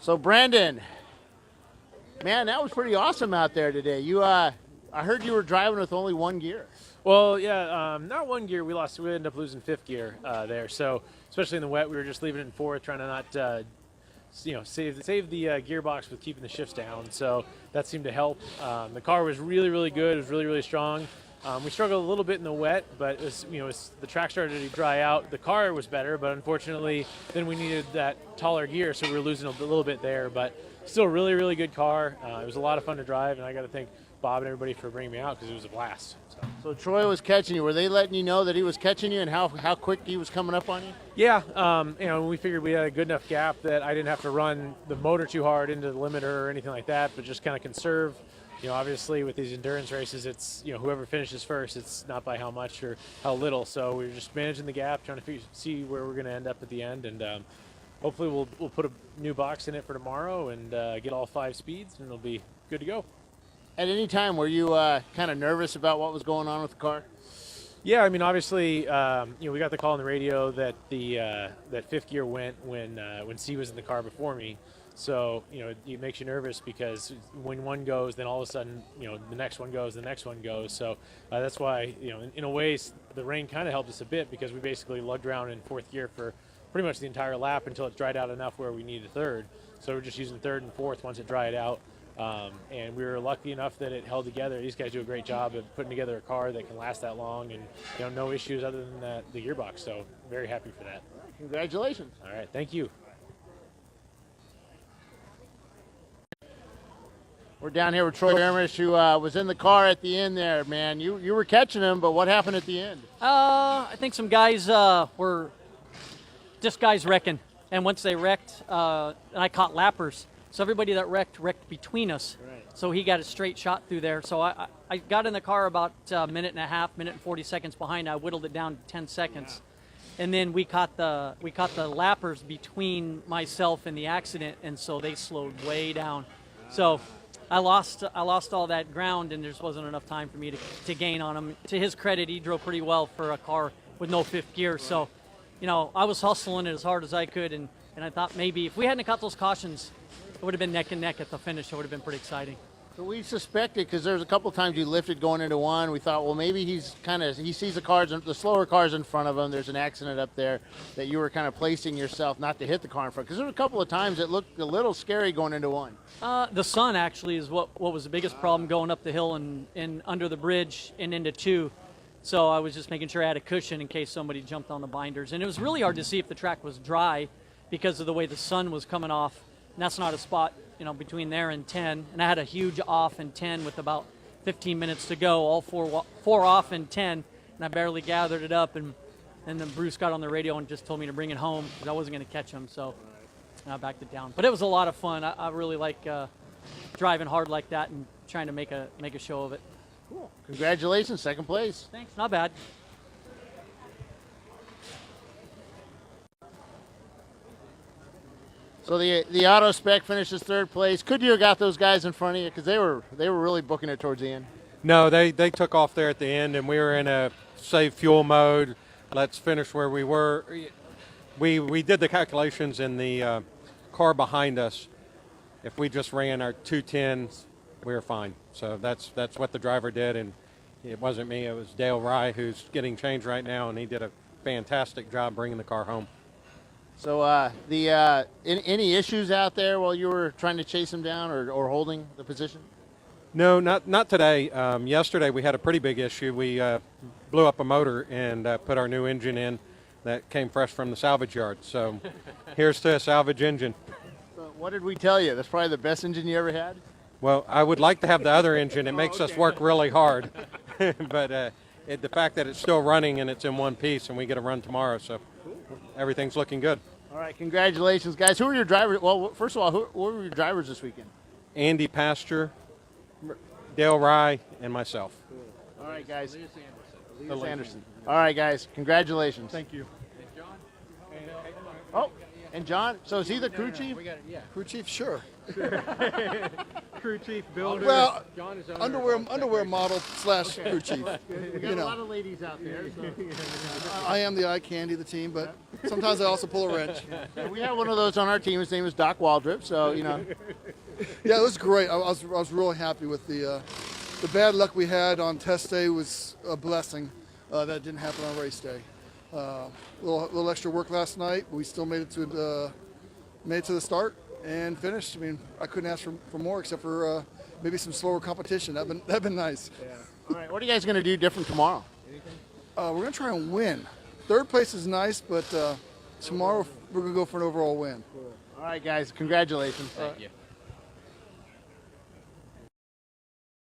So Brandon, man, that was pretty awesome out there today. I heard you were driving with only one gear. Well, yeah, not one gear. We ended up losing fifth gear there. So especially in the wet, we were just leaving it in fourth, trying to not, save the gearbox with keeping the shifts down. So that seemed to help. The car was really, really good. It was really, really strong. We struggled a little bit in the wet, but as the track started to dry out, the car was better. But unfortunately, then we needed that taller gear, so we were losing a little bit there. But still, really, really good car. It was a lot of fun to drive, and I got to thank Bob and everybody for bringing me out because it was a blast. So Troy was catching you. Were they letting you know that he was catching you and how quick he was coming up on you? Yeah, we figured we had a good enough gap that I didn't have to run the motor too hard into the limiter or anything like that, but just kind of conserve. Obviously with these endurance races, it's whoever finishes first. It's not by how much or how little. So we were just managing the gap, trying to see where we're going to end up at the end, and hopefully we'll put a new box in it for tomorrow and get all 5 speeds, and it'll be good to go. At any time, were you kind of nervous about what was going on with the car? Yeah, I mean, obviously, we got the call on the radio that that fifth gear went when C was in the car before me. So, it makes you nervous because when one goes, then all of a sudden, the next one goes, the next one goes. So that's why, in a way, the rain kind of helped us a bit because we basically lugged around in fourth gear for pretty much the entire lap until it dried out enough where we needed third. So we're just using third and fourth once it dried out. And we were lucky enough that it held together. These guys do a great job of putting together a car that can last that long and, no issues other than the gearbox. So very happy for that. Congratulations. All right. Thank you. We're down here with Troy Ermish, who was in the car at the end there, man. You were catching him, but what happened at the end? I think some guys were just guys wrecking. And once they wrecked, and I caught lappers. So everybody that wrecked between us. Right. So he got a straight shot through there. So I got in the car about a minute and a half, minute and 40 seconds behind. I whittled it down to 10 seconds. Yeah. And then we caught the lappers between myself and the accident, and so they slowed way down. So I lost all that ground, and there just wasn't enough time for me to gain on him. To his credit, he drove pretty well for a car with no fifth gear. So, I was hustling it as hard as I could, and I thought maybe if we hadn't got those cautions, it would have been neck and neck at the finish. It would have been pretty exciting. So we suspected, because there's a couple of times you lifted going into one, we thought, well, maybe he sees the slower cars in front of him. There's an accident up there that you were kind of placing yourself not to hit the car in front. Because there were a couple of times it looked a little scary going into one. The sun actually is what was the biggest problem going up the hill and under the bridge and into two. So I was just making sure I had a cushion in case somebody jumped on the binders. And it was really hard to see if the track was dry because of the way the sun was coming off. And that's not a spot, between there and 10. And I had a huge off in 10 with about 15 minutes to go, all four off in 10. And I barely gathered it up. And then Bruce got on the radio and just told me to bring it home because I wasn't going to catch him. So I backed it down. But it was a lot of fun. I really like driving hard like that and trying to make a show of it. Cool. Congratulations, second place. Thanks. Not bad. So the auto spec finishes third place. Could you have got those guys in front of you? Because they were really booking it towards the end. No, they took off there at the end, and we were in a save fuel mode. Let's finish where we were. We did the calculations in the car behind us. If we just ran our 210s, we were fine. So that's what the driver did, and it wasn't me. It was Dale Rye, who's getting changed right now, and he did a fantastic job bringing the car home. So any issues out there while you were trying to chase him down or holding the position? No, not today. Yesterday we had a pretty big issue. We blew up a motor and put our new engine in that came fresh from the salvage yard. So here's to a salvage engine. So what did we tell you? That's probably the best engine you ever had? Well, I would like to have the other engine. It makes us work really hard. But the fact that it's still running and it's in one piece and we get a run tomorrow, so everything's looking good. All right, congratulations, guys. Who are your drivers? Well, first of all, who were your drivers this weekend? Andy Pasture, Dale Rye, and myself. All right, guys. Elias Anderson. All right, guys. Congratulations. Thank you. Oh, and John. So is he the crew chief? Crew chief, sure. Crew chief, builder. Well, John is owner of underwear Homestead model slash crew chief. We got You a lot know, of ladies out there. So. I am the eye candy of the team, but sometimes I also pull a wrench. And we have one of those on our team. His name is Doc Waldrop. So you know, Yeah, it was great. I was really happy with the bad luck we had on test day was a blessing. That didn't happen on race day. Little extra work last night. But we still made it to the start and finished. I mean, I couldn't ask for more except for maybe some slower competition. That'd been nice. all right. What are you guys going to do different tomorrow? We're gonna try and win. Third place is nice, but tomorrow we're gonna go for an overall win. All right, guys. Congratulations. Thank you.